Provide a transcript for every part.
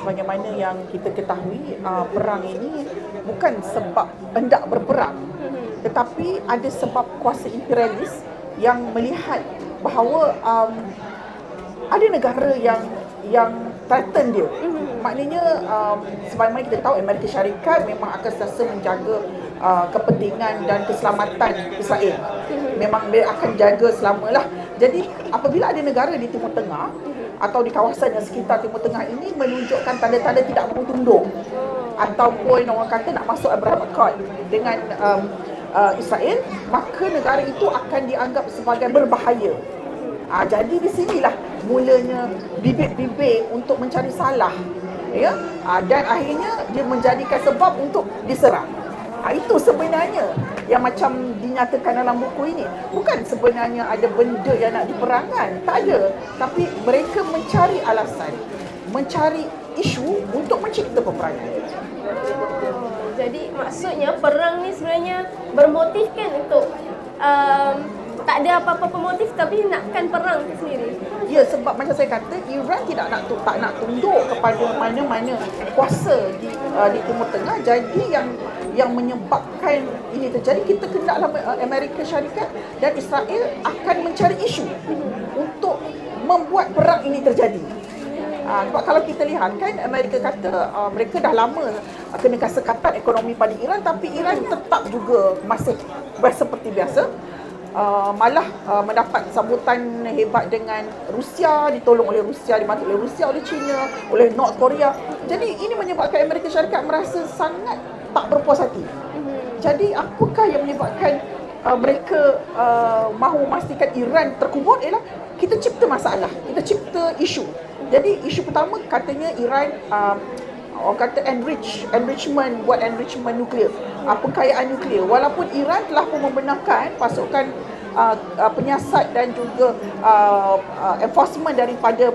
sebagaimana yang kita ketahui, perang ini bukan sebab hendak berperang, tetapi ada sebab kuasa imperialis yang melihat bahawa ada negara yang threaten dia. Maknanya sebagaimana kita tahu, Amerika Syarikat memang akan sentiasa menjaga kepentingan dan keselamatan Israel. Memang dia akan jaga selamalah. Jadi apabila ada negara di Timur Tengah atau di kawasan yang sekitar Timur Tengah ini menunjukkan tanda-tanda tidak mahu tunduk ataupun orang kata nak masuk Abraham Accord dengan Israel, maka negara itu akan dianggap sebagai berbahaya. Jadi di sinilah mulanya bibit-bibit untuk mencari salah, ya, dan akhirnya dia menjadikan sebab untuk diserang. Itu sebenarnya yang macam dinyatakan dalam buku ini. Bukan sebenarnya ada benda yang nak diperangkan, tak ada. Tapi mereka mencari alasan, mencari isu untuk mencipta peperangan. Jadi maksudnya perang ni sebenarnya bermotifkan untuk tak ada apa-apa pemotif, tapi nakkan perang itu sendiri. Ya, sebab macam saya kata, Iran tak nak tunduk kepada mana-mana kuasa di Timur Tengah. Jadi yang menyebabkan ini terjadi, kita hendaklah Amerika Syarikat dan Israel akan mencari isu untuk membuat perang ini terjadi. Sebab kalau kita lihat kan, Amerika kata mereka dah lama kena kesekatan ekonomi pada Iran, tapi Iran tetap juga masih seperti biasa. Malah mendapat sambutan hebat dengan Rusia, ditolong oleh Rusia, dibantu oleh Rusia, oleh China, oleh North Korea. Jadi ini menyebabkan Amerika Syarikat merasa sangat tak berpuas hati. Jadi apakah yang menyebabkan mereka mahu memastikan Iran terkubur? Ialah kita cipta masalah, kita cipta isu. Jadi isu pertama katanya Iran orang kata enrichment nuklear, pengkayaan nuklear. Walaupun Iran telah pun membenarkan pasukan penyiasat dan juga enforcement daripada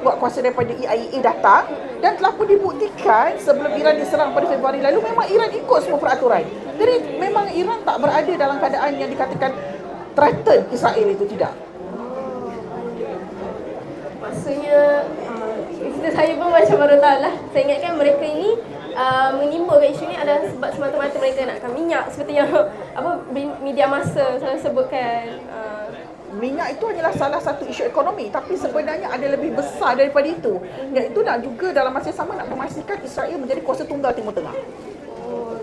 puak kuasa daripada EIA datang, dan telah pun dibuktikan sebelum Iran diserang pada Februari lalu memang Iran ikut semua peraturan. Jadi memang Iran tak berada dalam keadaan yang dikatakan threaten Israel itu, tidak. Maksudnya Itu saya pun macam baru tahu lah. Saya ingatkan mereka ini menimbulkan isu ni adalah sebab semata-mata mereka nakkan minyak, seperti yang media massa selalu sebutkan. Minyak itu hanyalah salah satu isu ekonomi, tapi sebenarnya ada lebih besar daripada itu. Iaitu nak juga dalam masa yang sama nak memastikan Israel menjadi kuasa tunggal Timur Tengah.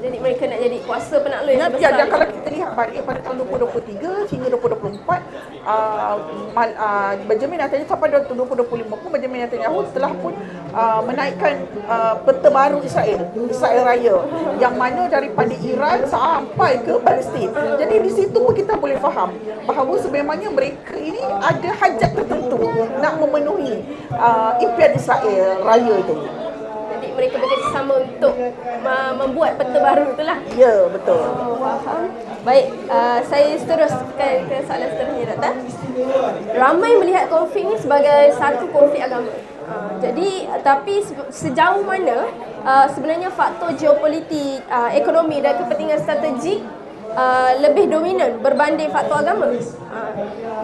Jadi mereka nak jadi kuasa penakluk yang besar. Dan kalau kita lihat balik pada tahun 2023 hingga 2024, Benjamin Netanyahu sampai tahun 2025 pun Benjamin Netanyahu telah pun menaikkan peta baru Israel Raya, yang mana daripada Iran sampai ke Palestin. Jadi di situ pun kita boleh faham bahawa sebenarnya mereka ini ada hajat tertentu nak memenuhi impian Israel Raya itu. Mereka bekerjasama untuk membuat peta baru itulah. Ya, betul. Faham. Baik, saya teruskan ke soalan seterusnya, Doktor. Ramai melihat konflik ini sebagai satu konflik agama. Jadi, tapi sejauh mana sebenarnya faktor geopolitik, ekonomi dan kepentingan strategik lebih dominan berbanding faktor agama?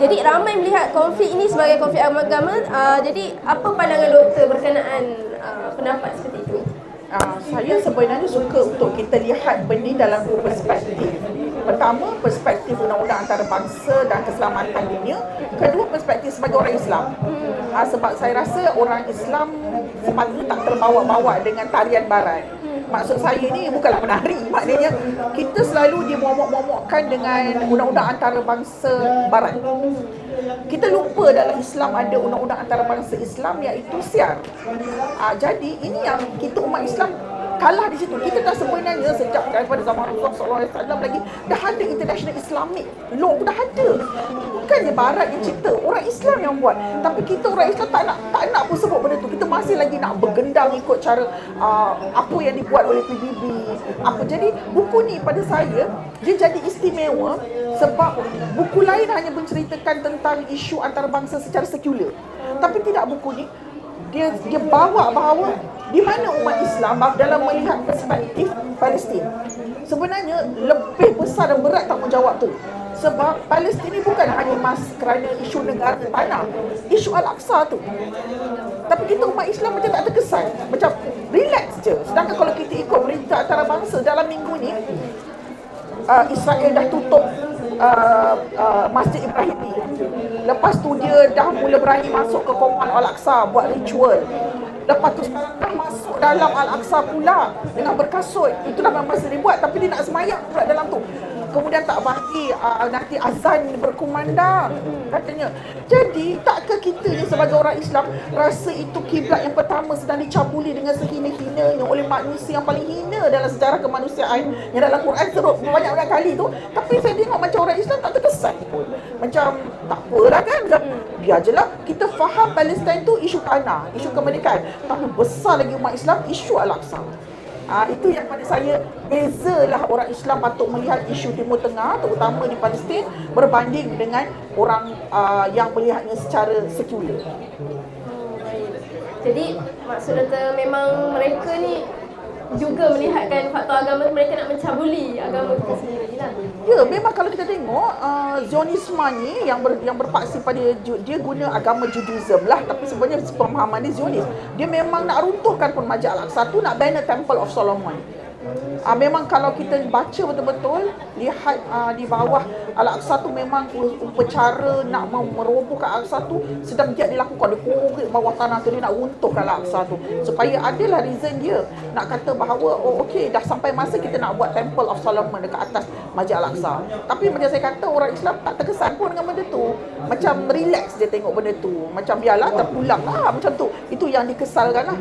Jadi ramai melihat konflik ini sebagai konflik agama. Jadi apa pandangan doktor berkenaan pendapat seperti itu? Saya sebenarnya suka untuk kita lihat benda dalam dua perspektif. Pertama, perspektif undang-undang antarabangsa dan keselamatan dunia. Kedua, perspektif sebagai orang Islam. Sebab saya rasa orang Islam sepatutnya tak terbawa-bawa dengan tarian barat. Maksud saya ni bukanlah menari, maknanya kita selalu dimomok-momokkan dengan undang-undang antarabangsa barat. Kita lupa dalam Islam ada undang-undang antarabangsa Islam iaitu SIAR. Jadi ini yang kita umat Islam kalah di situ. Kita dah sebenarnya sejak daripada zaman Rasulullah SAW lagi dah ada international Islamic law, dah ada. Bukannya barat yang cipta, orang Islam yang buat. Tapi kita orang Islam tak nak pun sebut benda tu. Kita masih lagi nak bergendang ikut cara apa yang dibuat oleh PBB. Jadi buku ni pada saya dia jadi istimewa sebab buku lain hanya menceritakan tentang isu antarabangsa secara sekular. Tapi tidak, buku ni dia bawa bahawa di mana umat Islam dalam melihat perspektif Palestin. Sebenarnya lebih besar dan berat tanggungjawab tu. Sebab Palestin ni bukan hanya kerana isu negara tanah, isu Al-Aqsa tu. Tapi kita umat Islam macam tak terkesan. Macam Sedangkan kalau kita ikut berita antarabangsa dalam minggu ni, Israel dah tutup Masjid Ibrahimi. Lepas tu dia dah mula berani masuk ke Kompang Al-Aqsa buat ritual. Lepas tu sekarang dah masuk dalam Al-Aqsa pula dengan berkasut. Itu dah memang sering buat, tapi dia nak semayang pula dalam tu. Kemudian tak bagi nanti azan berkumandang katanya. Jadi takkah kita ni sebagai orang Islam rasa itu kiblat yang pertama sedang dicabuli dengan sehina-hinanya oleh manusia yang paling hina dalam sejarah kemanusiaan, yang dalam Quran serut banyak-banyak kali tu. Tapi saya tengok macam orang Islam tak terkesan pun. Macam tak apalah kan, macam biar je lah. Kita faham Palestin tu isu tanah, isu kemerdekaan, tapi besar lagi umat Islam isu Al-Aqsa. Itu yang pada saya bezalah orang Islam patut melihat isu Timur Tengah, terutama di Palestin, berbanding dengan orang yang melihatnya secara sekular. Jadi maksud kata memang mereka ni juga melihatkan faktor agama, mereka nak mencabuli agama kita sendiri lah. Ya, memang kalau kita tengok Zionisme ni yang berpaksi pada dia guna agama Judaism lah, tapi sebenarnya pemahaman dia Zionis. Dia memang nak runtuhkan pun Masjid Al-Aqsa tu, nak banner Temple of Solomon. Memang kalau kita baca betul-betul, lihat di bawah Al-Aqsa tu memang upacara nak merobohkan Al-Aqsa tu sedang giat dilakukan. Dia korek bawah tanah tu, dia nak runtuhkan Al-Aqsa tu. Supaya adalah reason dia nak kata bahawa okey, dah sampai masa kita nak buat Temple of Solomon dekat atas Masjid Al-Aqsa. Tapi macam saya kata, orang Islam tak terkesan pun dengan benda tu. Macam relax dia tengok benda tu. Macam biarlah, terpulang lah macam tu. Itu yang dikesalkan lah.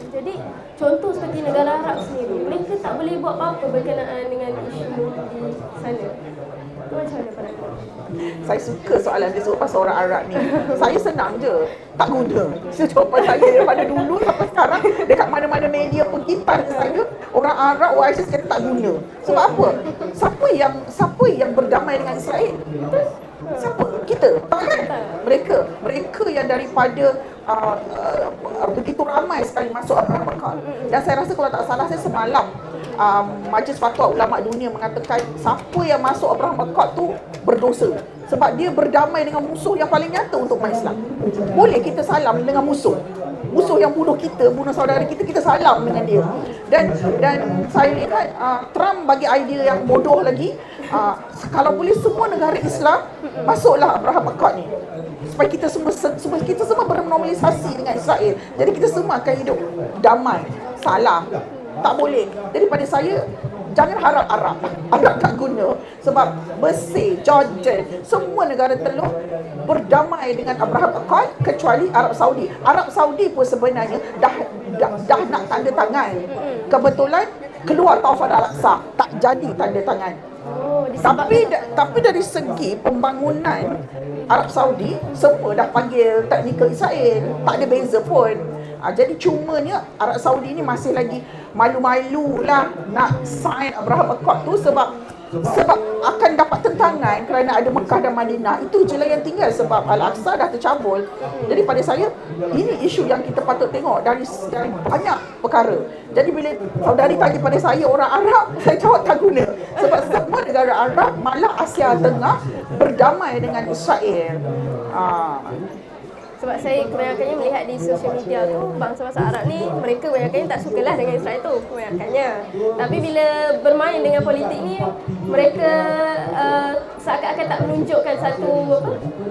Jadi contoh seperti negara Arab sendiri, mereka tak boleh buat apa-apa berkenaan dengan isu di sana. Itu macam mana pandangan? Saya suka soalan dia sebab pasal orang Arab ni. Saya senang je, tak guna. Jawapan saya daripada dulu sampai sekarang, dekat mana-mana media pergi tanya saya, orang Arab OIC kata tak guna. Sebab apa? Siapa yang berdamai dengan Israel? Siapa? Kita. Mereka yang daripada begitu ramai sekali masuk Abraham Accord. Dan saya rasa kalau tak salah, saya semalam Majlis Fatwa Ulama Dunia mengatakan siapa yang masuk Abraham Accord tu berdosa, sebab dia berdamai dengan musuh yang paling nyata untuk umat Islam. Boleh kita salam dengan musuh yang bunuh kita, bunuh saudara kita, kita salam dengan dia. Dan saya lihat Trump bagi idea yang bodoh lagi. Kalau boleh semua negara Islam masuklah Abraham Accord ni, supaya kita semua bernormalisasi dengan Israel. Jadi kita semua akan hidup damai. Salah. Tak boleh. Jadi pada saya, jangan harap Arab tak guna. Sebab Mesir, Jordan, semua negara Teluk berdamai dengan Abraham Accord kecuali Arab Saudi. Arab Saudi pun sebenarnya dah nak tanda tangan. Kebetulan keluar Taufan Al-Aqsa, tak jadi tanda tangan. Tapi dari segi pembangunan Arab Saudi, semua dah panggil teknikal Israel, tak ada beza pun. Jadi cumanya Arab Saudi ni masih lagi malu-malu lah nak sign Abraham Accord tu sebab akan dapat tentangan kerana ada Mekah dan Madinah. Itu je lah yang tinggal sebab Al-Aqsa dah tercabul. Jadi pada saya, ini isu yang kita patut tengok dari banyak perkara. Jadi bila saudari tanya pada saya orang Arab, saya jawab tak guna. Sebab semua negara Arab, malah Asia Tengah, berdamai dengan Israel. Sebab saya kebanyakannya melihat di sosial media tu, bangsa-bangsa Arab ni mereka kebanyakannya tak sukalah dengan Israel tu, kebanyakannya. Tapi bila bermain dengan politik ni, mereka seakan-akan tak menunjukkan satu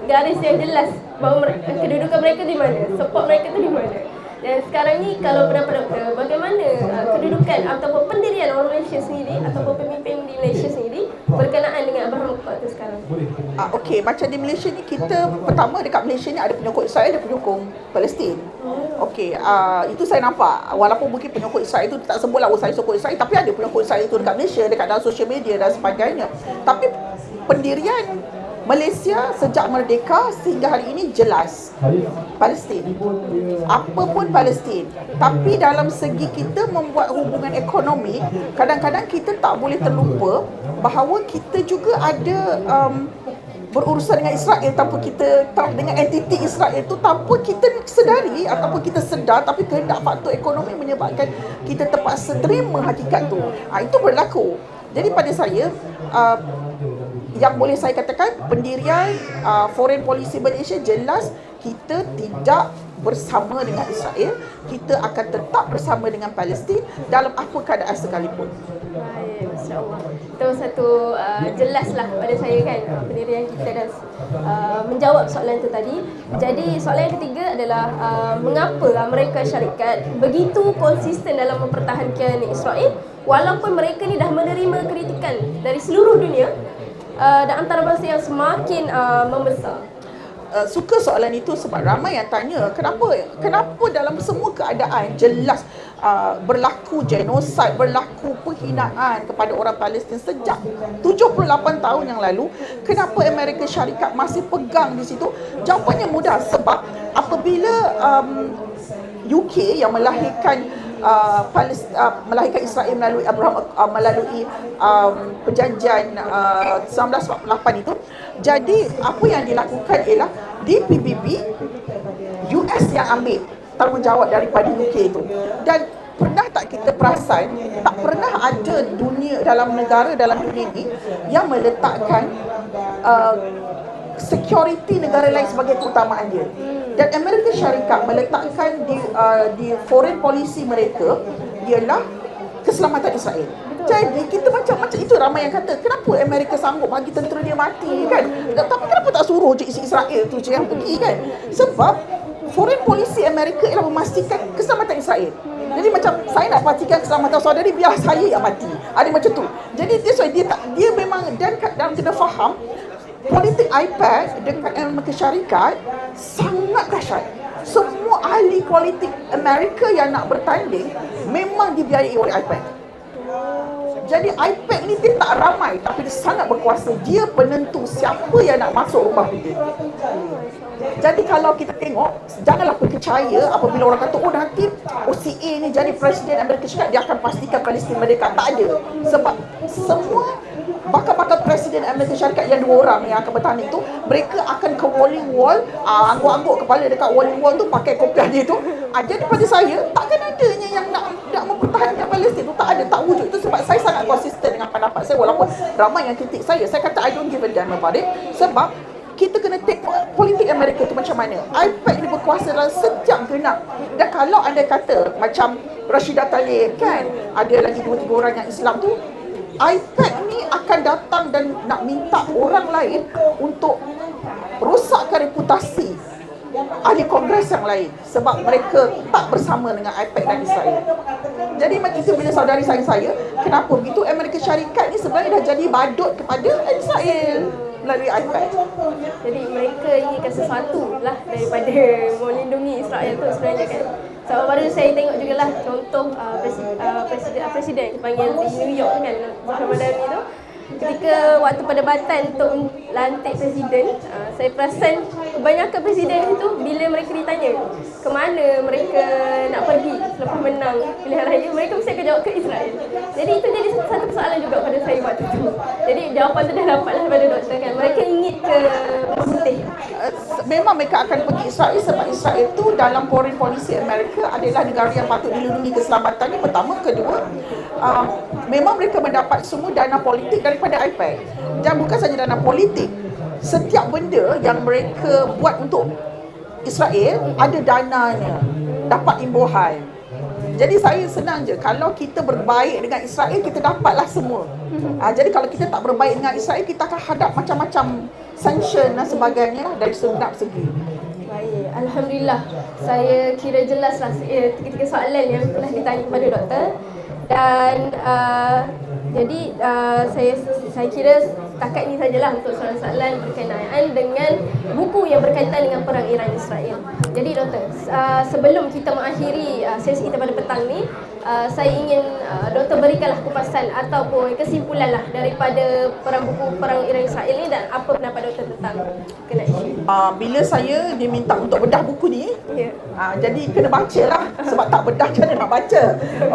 garis yang jelas bahawa kedudukan mereka di mana, support mereka tu di mana. Dan sekarang ni kalau pendapat doktor, bagaimana kedudukan ataupun pendirian orang Malaysia sendiri ataupun pemimpin di Malaysia sendiri berkenaan dengan Abraham Accord tu sekarang? Okey, macam di Malaysia ni, kita pertama dekat Malaysia ni ada penyokong Israel, ada penyokong Palestin. Okey, itu saya nampak. Walaupun mungkin penyokong Israel itu tak sebutlah saya sokong Israel, tapi ada penyokong Israel itu dekat Malaysia, dekat dalam sosial media dan sebagainya. Tapi pendirian Malaysia sejak merdeka sehingga hari ini jelas Palestin. Apa pun Palestin. Tapi dalam segi kita membuat hubungan ekonomi, kadang-kadang kita tak boleh terlupa bahawa kita juga ada berurusan dengan Israel tanpa kita tahu, dengan entiti Israel itu tanpa kita sedari ataupun kita sedar, tapi kehendak faktor ekonomi menyebabkan kita terpaksa terima hakikat tu. Itu berlaku. Jadi pada saya, yang boleh saya katakan, pendirian foreign policy Malaysia jelas kita tidak bersama dengan Israel, kita akan tetap bersama dengan Palestin dalam apa keadaan sekalipun. Baik, Masya Allah. Itu satu jelaslah pada saya kan pendirian kita dan menjawab soalan itu tadi. Jadi soalan yang ketiga adalah mengapa Amerika Syarikat begitu konsisten dalam mempertahankan Israel walaupun mereka ni dah menerima kritikan dari seluruh dunia dan antarabangsa yang semakin membesar. Suka soalan itu sebab ramai yang tanya kenapa dalam semua keadaan jelas berlaku genosid, berlaku penghinaan kepada orang Palestin sejak 78 tahun yang lalu, kenapa Amerika Syarikat masih pegang di situ? Jawapannya mudah, sebab apabila UK yang melahirkan melahirkan Israel melalui melalui perjanjian 1948 itu. Jadi apa yang dilakukan ialah di PBB US yang ambil tanggungjawab daripada UK itu. Dan pernah tak kita perasan, tak pernah ada dalam dunia ini yang meletakkan security negara lain sebagai keutamaan dia. Dan Amerika Syarikat meletakkan di foreign policy mereka ialah keselamatan Israel. Jadi kita macam itu ramai yang kata kenapa Amerika sanggup bagi tentera dia mati kan? Tapi kenapa tak suruh je isi Israel tu je yang pergi kan? Sebab foreign policy Amerika ialah memastikan keselamatan Israel. Jadi macam saya nak pastikan keselamatan saudari, biar saya yang mati. Ada macam tu. Jadi dia memang dan kena faham politik IPAC dekat Amerika Syarikat sangat dahsyat. Semua ahli politik Amerika yang nak bertanding memang dibiayai oleh IPAC. Jadi IPAC ni dia tak ramai tapi dia sangat berkuasa. Dia penentu siapa yang nak masuk rumah putih. Jadi kalau kita tengok, janganlah percaya apabila orang kata nanti OCA ni jadi Presiden Amerika Syarikat, dia akan pastikan Palestin merdeka. Tak ada. Sebab semua bakal Presiden Amerika Syarikat yang 2 orang yang akan bertanding tu, mereka akan ke Wailing Wall, angguk-angguk kepala dekat Wailing Wall tu pakai kopiah dia tu. Jadi pada saya takkan adanya yang nak mempertahankan Palestin tu, tak ada, tak wujud. Itu sebab saya sangat konsisten dengan pendapat saya walaupun ramai yang kritik saya kata I don't give a damn about it. Sebab kita kena tengok politik Amerika tu macam mana. IPAC ni berkuasa dalam sejak genap. Dan kalau anda kata macam Rashidah Tlaib kan, ada lagi 2-3 orang yang Islam tu, IPAC ni akan datang dan nak minta orang lain untuk rosakkan reputasi ahli kongres yang lain sebab mereka tak bersama dengan IPAC dan Israel. Jadi macam itu bila saudari saya kenapa begitu, Amerika Syarikat ni sebenarnya dah jadi badut kepada Israel melalui IPAC. Jadi mereka inginkan sesuatu lah daripada melindungi Israel tu sebenarnya kan. Sebab baru saya tengok jugalah contoh presiden dipanggil di New York kan, Muhammad Madani tu. Ketika waktu perdebatan untuk lantik presiden, saya perasan kebanyakan presiden itu bila mereka ditanya ke mana mereka nak pergi selepas menang pilihan raya, mereka mesti akan jawab ke Israel. Jadi itu jadi satu persoalan juga pada saya waktu itu. Jadi jawapan tu dah dapatlah daripada doktor kan. Mereka ingin ke putih. Memang mereka akan pergi Israel sebab Israel tu dalam foreign policy Amerika adalah negara yang patut dilindungi keselamatannya pertama. Kedua, memang mereka mendapat semua dana politik daripada IPAC. Dan bukan saja dana politik, setiap benda yang mereka buat untuk Israel ada dananya, dapat imbuhan. Jadi saya senang je, kalau kita berbaik dengan Israel, kita dapatlah semua. Jadi kalau kita tak berbaik dengan Israel, kita akan hadap macam-macam sanction dan sebagainya dari segenap segi. Baik, Alhamdulillah. Saya kira jelaslah tiga-tiga soalan yang telah ditanya kepada doktor. Dan jadi saya kira setakat ini sajalah untuk soalan-soalan berkenaan dengan buku yang berkaitan dengan perang Iran Israel. Jadi doktor, sebelum kita mengakhiri sesi kita pada petang ni, saya ingin doktor berikanlah kupasan ataupun kesimpulan lah daripada buku perang Iran Israel ni dan apa pendapat doktor tentang kena isu. Bila saya diminta untuk bedah buku ni, jadi kena baca lah. Sebab tak bedah macam mana nak baca.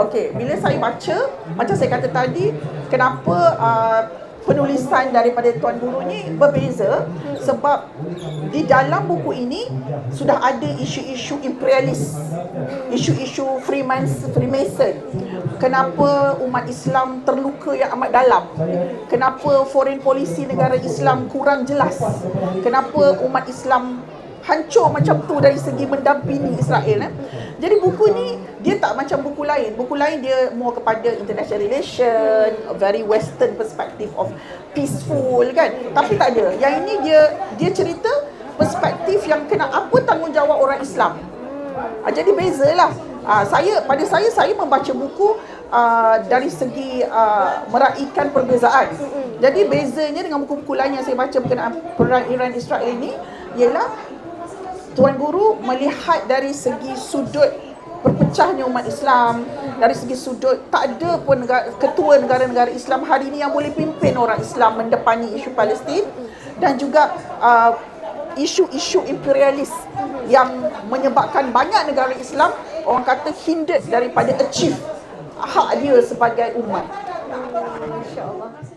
Okey, bila saya baca, macam saya kata tadi, kenapa penulisan daripada Tuan Guru ni berbeza, sebab di dalam buku ini sudah ada isu-isu imperialis, isu-isu Freemason. Kenapa umat Islam terluka yang amat dalam, kenapa foreign policy negara Islam kurang jelas, kenapa umat Islam hancur macam tu dari segi mendampingi Israel. Jadi buku ni dia tak macam buku lain. Buku lain dia more kepada international relation, a very western perspective of peaceful kan. Tapi tak ada. Yang ini dia cerita perspektif yang kena apa tanggungjawab orang Islam. Jadi bezalah. Pada saya membaca buku dari segi meraihkan perbezaan. Jadi bezanya dengan buku-buku lain yang saya baca berkenaan perang Iran Israel ni ialah Tuan Guru melihat dari segi sudut berpecahnya umat Islam, dari segi sudut tak ada pun ketua negara-negara Islam hari ini yang boleh pimpin orang Islam mendepani isu Palestin, dan juga isu-isu imperialis yang menyebabkan banyak negara Islam orang kata hindered daripada achieve hak dia sebagai umat. Masya-Allah.